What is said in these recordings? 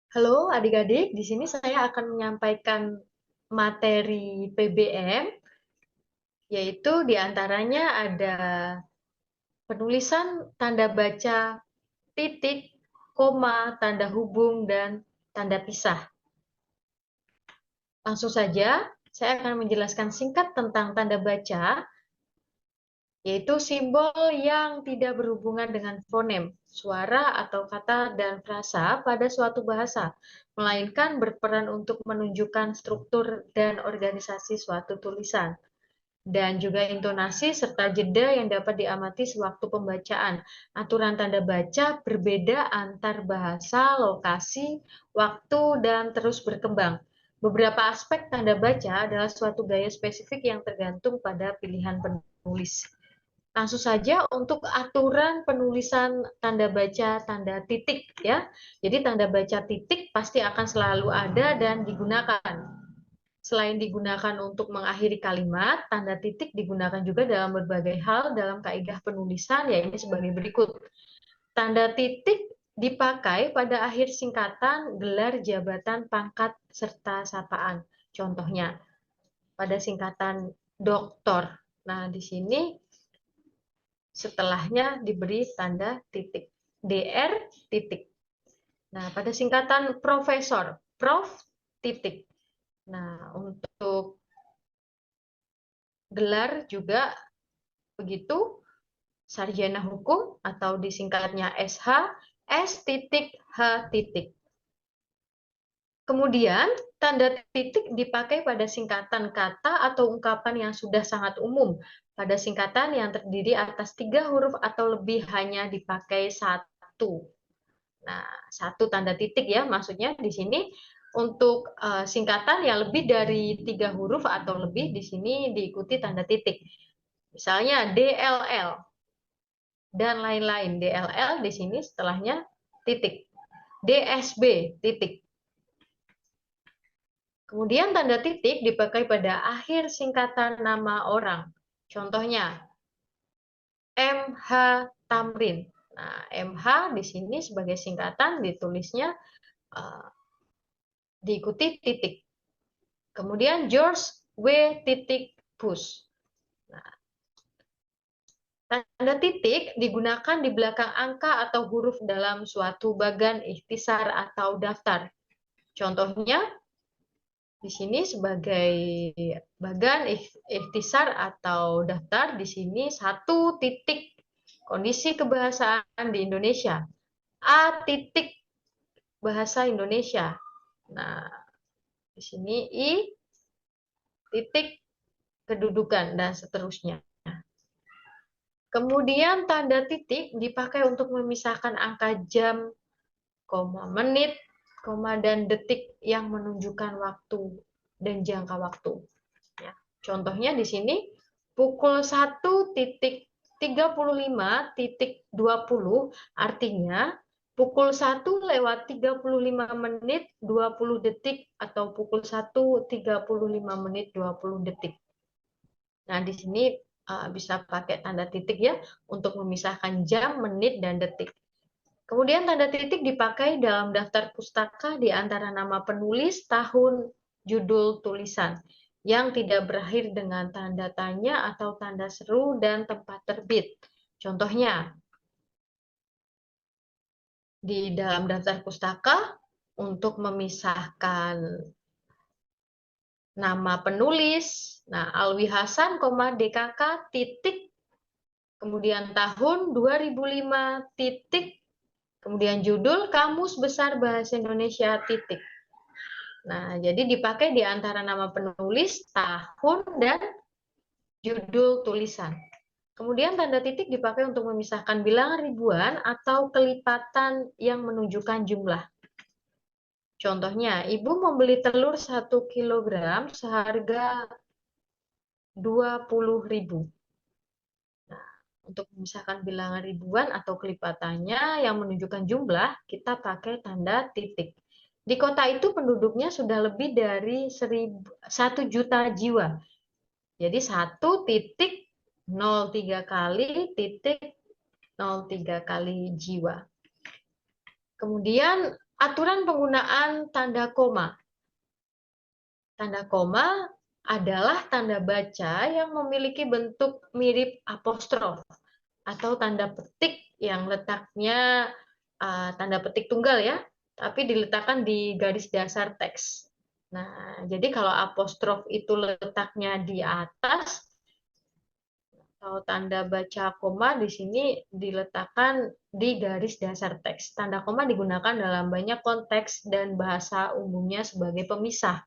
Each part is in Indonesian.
Halo adik-adik, di sini saya akan menyampaikan materi PBM, yaitu diantaranya ada penulisan tanda baca, titik, koma, tanda hubung, dan tanda pisah. Langsung saja, saya akan menjelaskan singkat tentang tanda baca, yaitu simbol yang tidak berhubungan dengan fonem, suara atau kata dan frasa pada suatu bahasa, melainkan berperan untuk menunjukkan struktur dan organisasi suatu tulisan, dan juga intonasi serta jeda yang dapat diamati sewaktu pembacaan. Aturan tanda baca berbeda antar bahasa, lokasi, waktu, dan terus berkembang. Beberapa aspek tanda baca adalah suatu gaya spesifik yang tergantung pada pilihan penulis. Langsung saja untuk aturan penulisan tanda baca tanda titik ya. Jadi tanda baca titik pasti akan selalu ada dan digunakan. Selain digunakan untuk mengakhiri kalimat, tanda titik digunakan juga dalam berbagai hal dalam kaidah penulisan, yaitu sebagai berikut. Tanda titik dipakai pada akhir singkatan, gelar, jabatan, pangkat, serta sapaan. Contohnya, pada singkatan doktor. Nah, di sini setelahnya diberi tanda titik. DR titik. Nah, pada singkatan profesor, prof titik. Nah, untuk gelar juga begitu, sarjana hukum atau disingkatnya SH, S titik H titik. Kemudian, tanda titik dipakai pada singkatan kata atau ungkapan yang sudah sangat umum. Pada singkatan yang terdiri atas 3 huruf atau lebih hanya dipakai satu. Nah, satu tanda titik ya, maksudnya di sini untuk singkatan yang lebih dari 3 huruf atau lebih, di sini diikuti tanda titik. Misalnya DLL dan lain-lain. DLL di sini setelahnya titik. DSB titik. Kemudian tanda titik dipakai pada akhir singkatan nama orang. Contohnya MH Tamrin. Nah, MH di sini sebagai singkatan ditulisnya diikuti titik. Kemudian George W. titik Bush. Nah, tanda titik digunakan di belakang angka atau huruf dalam suatu bagan ikhtisar atau daftar. Contohnya di sini sebagai bagan ikhtisar atau daftar, di sini satu titik kondisi kebahasaan di Indonesia. A titik bahasa Indonesia. Nah, di sini I titik kedudukan dan seterusnya. Kemudian tanda titik dipakai untuk memisahkan angka jam, koma, menit, koma, dan detik yang menunjukkan waktu dan jangka waktu. Ya. Contohnya di sini pukul 1:35:20 artinya pukul 1:35 20 detik atau pukul 1:35 20 detik. Nah, di sini bisa pakai tanda titik ya untuk memisahkan jam, menit, dan detik. Kemudian tanda titik dipakai dalam daftar pustaka di antara nama penulis, tahun, judul tulisan yang tidak berakhir dengan tanda tanya atau tanda seru dan tempat terbit. Contohnya, di dalam daftar pustaka untuk memisahkan nama penulis, nah Alwi Hasan, DKK, titik, kemudian tahun 2005, titik, kemudian judul Kamus Besar Bahasa Indonesia, titik. Nah, jadi dipakai di antara nama penulis, tahun, dan judul tulisan. Kemudian tanda titik dipakai untuk memisahkan bilangan ribuan atau kelipatan yang menunjukkan jumlah. Contohnya, ibu membeli telur 1 kilogram seharga 20.000. Nah, untuk memisahkan bilangan ribuan atau kelipatannya yang menunjukkan jumlah, kita pakai tanda titik. Di kota itu penduduknya sudah lebih dari 1 juta jiwa. Jadi 1,03 kali titik 03 kali jiwa. Kemudian Aturan penggunaan tanda koma. Tanda koma adalah tanda baca yang memiliki bentuk mirip apostrof atau tanda petik yang letaknya tanda petik tunggal ya, tapi diletakkan di garis dasar teks. Nah, jadi kalau apostrof itu letaknya di atas, atau tanda baca koma di sini diletakkan di garis dasar teks. Tanda koma digunakan dalam banyak konteks dan bahasa umumnya sebagai pemisah.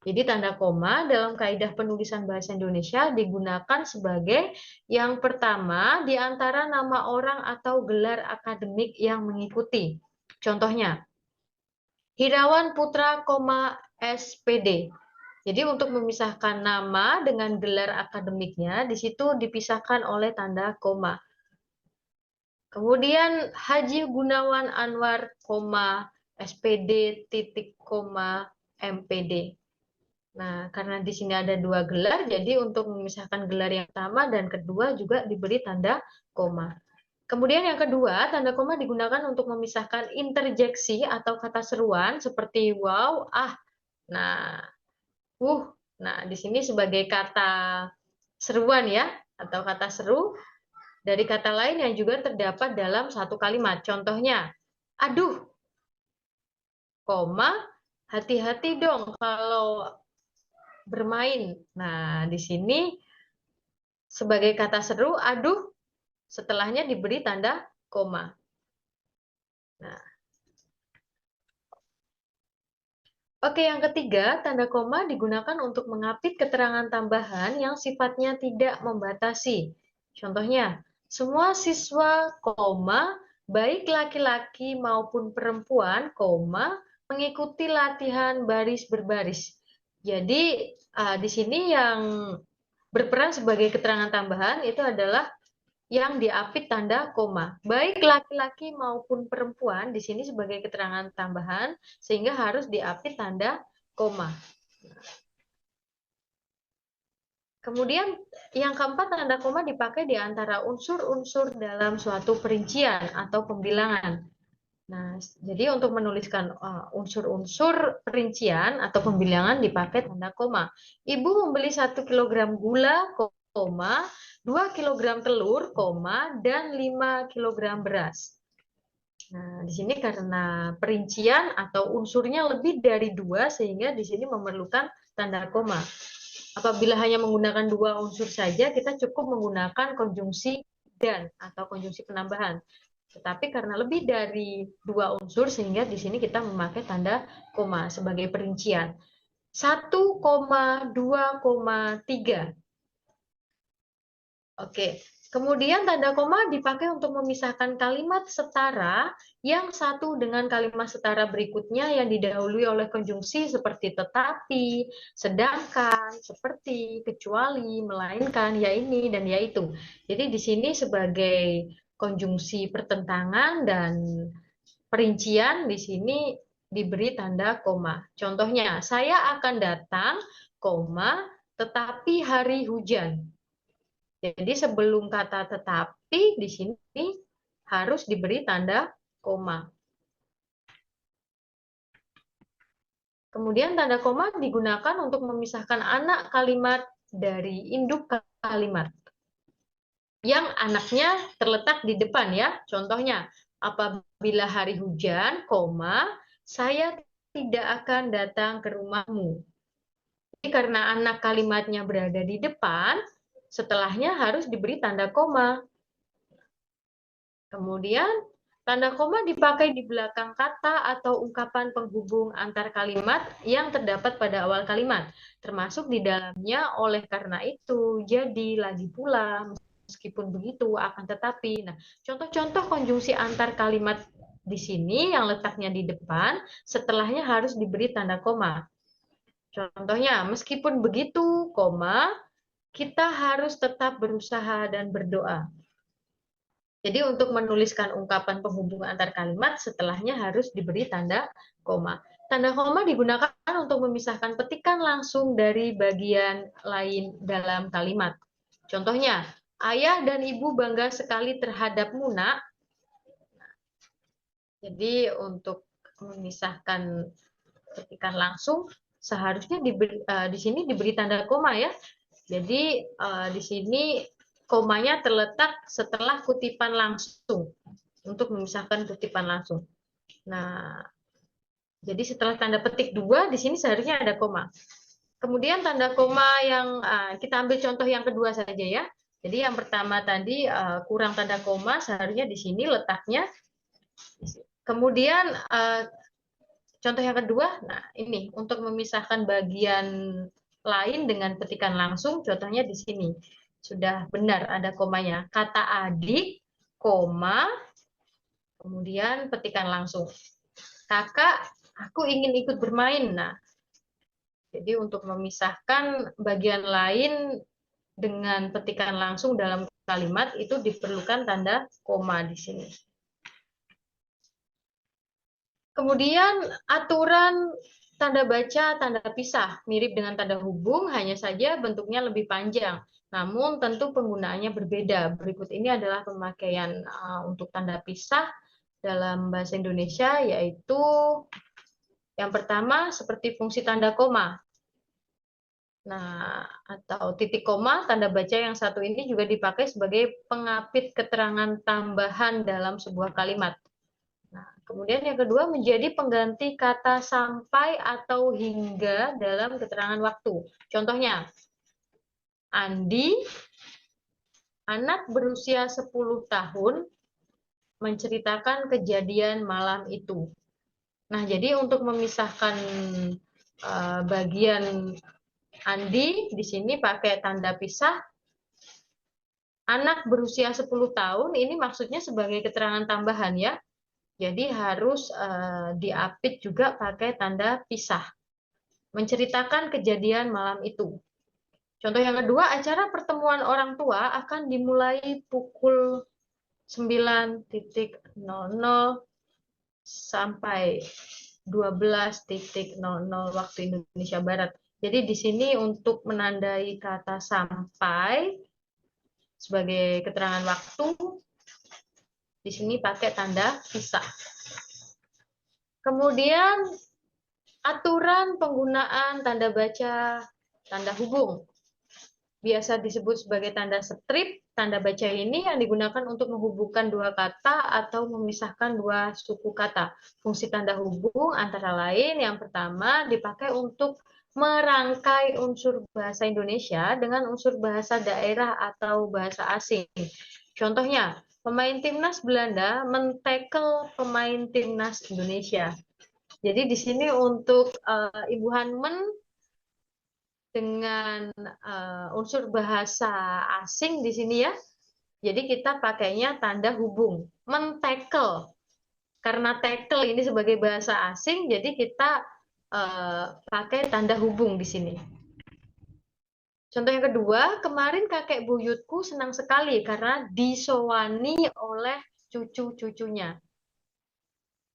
Jadi tanda koma dalam kaidah penulisan bahasa Indonesia digunakan sebagai yang pertama di antara nama orang atau gelar akademik yang mengikuti. Contohnya, Hirawan Putra, SPD. Jadi untuk memisahkan nama dengan gelar akademiknya, di situ dipisahkan oleh tanda koma. Kemudian Haji Gunawan Anwar, SPD, MPD. Nah, karena di sini ada dua gelar, jadi untuk memisahkan gelar yang pertama dan kedua juga diberi tanda koma. Kemudian yang kedua, tanda koma digunakan untuk memisahkan interjeksi atau kata seruan seperti wow, ah. Nah, Nah, di sini sebagai kata seruan ya, atau kata seru dari kata lain yang juga terdapat dalam satu kalimat. Contohnya, aduh, koma, hati-hati dong kalau bermain. Nah, di sini sebagai kata seru, aduh, setelahnya diberi tanda koma. Nah, oke, yang ketiga, tanda koma digunakan untuk mengapit keterangan tambahan yang sifatnya tidak membatasi. Contohnya, semua siswa, baik laki-laki maupun perempuan, mengikuti latihan baris berbaris. Jadi, di sini yang berperan sebagai keterangan tambahan itu adalah yang diapit tanda koma. Baik laki-laki maupun perempuan di sini sebagai keterangan tambahan sehingga harus diapit tanda koma. Kemudian yang keempat, tanda koma dipakai di antara unsur-unsur dalam suatu perincian atau pembilangan. Nah, jadi untuk menuliskan unsur-unsur perincian atau pembilangan dipakai tanda koma. Ibu membeli 1 kg gula, 2 kg telur, dan 5 kg beras. Nah, di sini karena perincian atau unsurnya lebih dari 2, sehingga di sini memerlukan tanda koma. Apabila hanya menggunakan 2 unsur saja, kita cukup menggunakan konjungsi dan atau konjungsi penambahan. Tetapi karena lebih dari 2 unsur, sehingga di sini kita memakai tanda koma sebagai perincian. 1, 2,3. Oke, kemudian tanda koma dipakai untuk memisahkan kalimat setara yang satu dengan kalimat setara berikutnya yang didahului oleh konjungsi seperti tetapi, sedangkan, seperti, kecuali, melainkan, ya ini, dan ya itu. Jadi di sini sebagai konjungsi pertentangan dan perincian di sini diberi tanda koma. Contohnya, saya akan datang, tetapi hari hujan. Jadi sebelum kata tetapi di sini harus diberi tanda koma. Kemudian tanda koma digunakan untuk memisahkan anak kalimat dari induk kalimat. Yang anaknya terletak di depan ya. Contohnya, apabila hari hujan, saya tidak akan datang ke rumahmu. Jadi karena anak kalimatnya berada di depan, setelahnya harus diberi tanda koma. Kemudian, tanda koma dipakai di belakang kata atau ungkapan penghubung antar kalimat yang terdapat pada awal kalimat, termasuk di dalamnya oleh karena itu, jadi, lagi pula, meskipun begitu, akan tetapi. Nah, contoh-contoh konjungsi antar kalimat di sini yang letaknya di depan, setelahnya harus diberi tanda koma. Contohnya, meskipun begitu, kita harus tetap berusaha dan berdoa. Jadi untuk menuliskan ungkapan penghubung antar kalimat, setelahnya harus diberi tanda koma. Tanda koma digunakan untuk memisahkan petikan langsung dari bagian lain dalam kalimat. Contohnya, ayah dan ibu bangga sekali terhadapmu, nak. Jadi untuk memisahkan ketikan langsung, seharusnya di sini diberi tanda koma ya. Jadi di sini komanya terletak setelah kutipan langsung untuk memisahkan kutipan langsung. Nah, jadi setelah tanda petik 2 di sini seharusnya ada koma. Kemudian tanda koma yang kita ambil contoh yang kedua saja ya. Jadi yang pertama tadi kurang tanda koma, seharusnya di sini letaknya. Kemudian contoh yang kedua, nah ini untuk memisahkan bagian lain dengan petikan langsung, contohnya di sini. Sudah benar ada komanya. Kata adik, koma, kemudian petikan langsung. Kakak, aku ingin ikut bermain. Nah, jadi untuk memisahkan bagian lain dengan petikan langsung dalam kalimat itu diperlukan tanda koma di sini. Kemudian aturan tanda baca, tanda pisah mirip dengan tanda hubung, hanya saja bentuknya lebih panjang. Namun tentu penggunaannya berbeda. Berikut ini adalah pemakaian untuk tanda pisah dalam bahasa Indonesia, yaitu yang pertama seperti fungsi tanda koma. Nah, atau titik koma, tanda baca yang satu ini juga dipakai sebagai pengapit keterangan tambahan dalam sebuah kalimat. Nah, kemudian yang kedua menjadi pengganti kata sampai atau hingga dalam keterangan waktu. Contohnya, Andi, anak berusia 10 tahun, menceritakan kejadian malam itu. Nah, jadi untuk memisahkan bagian Andi di sini pakai tanda pisah. Anak berusia 10 tahun ini maksudnya sebagai keterangan tambahan ya. Jadi harus diapit juga pakai tanda pisah. Menceritakan kejadian malam itu. Contoh yang kedua, acara pertemuan orang tua akan dimulai pukul 9.00 sampai 12.00 waktu Indonesia Barat. Jadi di sini untuk menandai kata sampai sebagai keterangan waktu, di sini pakai tanda pisah. Kemudian aturan penggunaan tanda baca, tanda hubung. Biasa disebut sebagai tanda strip. Tanda baca ini yang digunakan untuk menghubungkan dua kata atau memisahkan dua suku kata. Fungsi tanda hubung antara lain yang pertama dipakai untuk merangkai unsur bahasa Indonesia dengan unsur bahasa daerah atau bahasa asing. Contohnya, pemain timnas Belanda men-tackle pemain timnas Indonesia. Jadi di sini untuk Ibu Hanmen dengan unsur bahasa asing di sini ya. Jadi kita pakainya tanda hubung, men-tackle. Karena tackle ini sebagai bahasa asing, jadi kita pakai tanda hubung di sini. Contoh yang kedua, kemarin kakek buyutku senang sekali karena disowani oleh cucu-cucunya.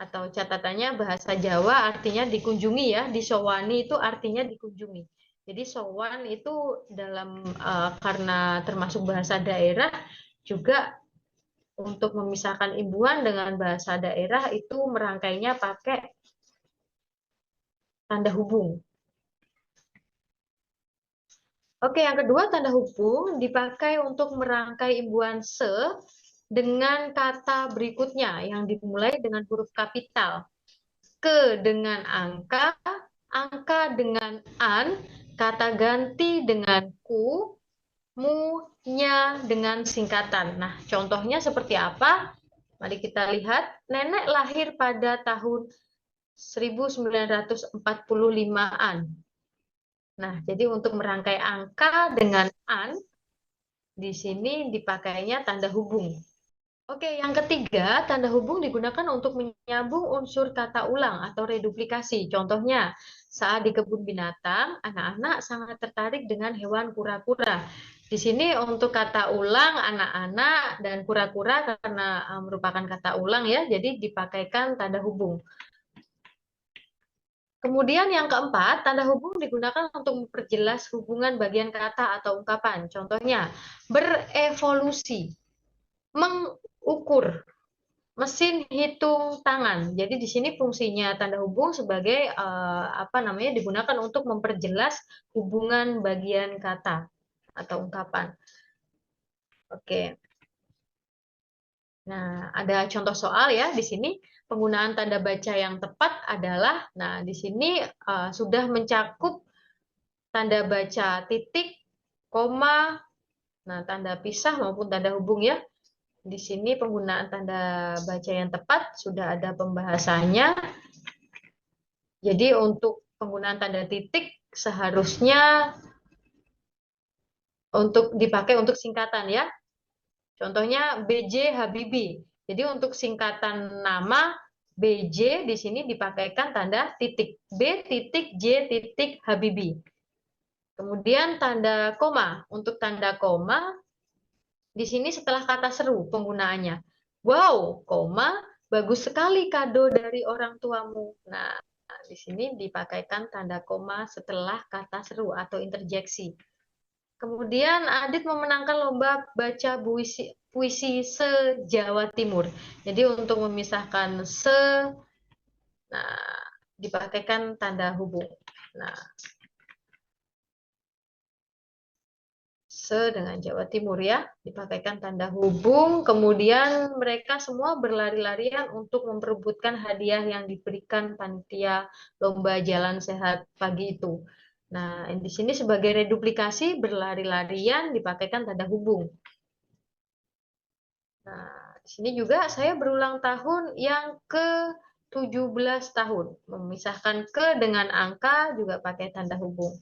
Atau catatannya bahasa Jawa artinya dikunjungi ya, disowani itu artinya dikunjungi. Jadi sowan itu dalam karena termasuk bahasa daerah juga untuk memisahkan imbuhan dengan bahasa daerah itu merangkainya pakai tanda hubung. Oke, yang kedua tanda hubung dipakai untuk merangkai imbuhan se dengan kata berikutnya yang dimulai dengan huruf kapital. Ke dengan angka, angka dengan an, kata ganti dengan ku, mu-nya dengan singkatan. Nah, contohnya seperti apa? Mari kita lihat. Nenek lahir pada tahun 1945-an. Nah, jadi untuk merangkai angka dengan an, di sini dipakainya tanda hubung. Oke, yang ketiga, tanda hubung digunakan untuk menyambung unsur kata ulang atau reduplikasi. Contohnya, saat di kebun binatang, anak-anak sangat tertarik dengan hewan kura-kura. Di sini untuk kata ulang, anak-anak dan kura-kura karena merupakan kata ulang ya, jadi dipakaikan tanda hubung. Kemudian yang keempat, tanda hubung digunakan untuk memperjelas hubungan bagian kata atau ungkapan. Contohnya, berevolusi, mengukur, mesin hitung tangan. Jadi di sini fungsinya tanda hubung sebagai digunakan untuk memperjelas hubungan bagian kata atau ungkapan. Oke. Nah, ada contoh soal ya di sini. Penggunaan tanda baca yang tepat adalah, nah di sini sudah mencakup tanda baca titik, koma, nah tanda pisah maupun tanda hubung ya. Di sini penggunaan tanda baca yang tepat sudah ada pembahasannya. Jadi untuk penggunaan tanda titik seharusnya untuk dipakai untuk singkatan ya. Contohnya BJ Habibie. Jadi untuk singkatan nama BJ di sini dipakaikan tanda titik. B titik J titik Habibie. Kemudian tanda koma. Untuk tanda koma di sini setelah kata seru penggunaannya. Wow, koma, bagus sekali kado dari orang tuamu. Nah, di sini dipakaikan tanda koma setelah kata seru atau interjeksi. Kemudian Adit memenangkan lomba baca puisi se-Jawa Timur. Jadi untuk memisahkan nah dipakaikan tanda hubung. Nah, dengan Jawa Timur ya, dipakaikan tanda hubung. Kemudian mereka semua berlari-larian untuk memperebutkan hadiah yang diberikan panitia lomba jalan sehat pagi itu. Nah, di sini sebagai reduplikasi berlari-larian dipakaikan tanda hubung. Nah, di sini juga saya berulang tahun yang ke-17 tahun. Memisahkan ke dengan angka juga pakai tanda hubung.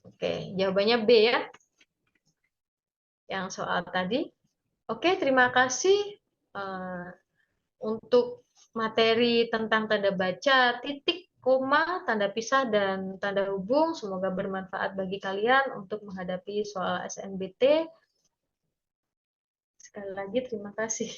Oke, jawabannya B ya. Yang soal tadi. Oke, terima kasih untuk materi tentang tanda baca, titik, koma, tanda pisah, dan tanda hubung. Semoga bermanfaat bagi kalian untuk menghadapi soal SNBT. Sekali lagi terima kasih.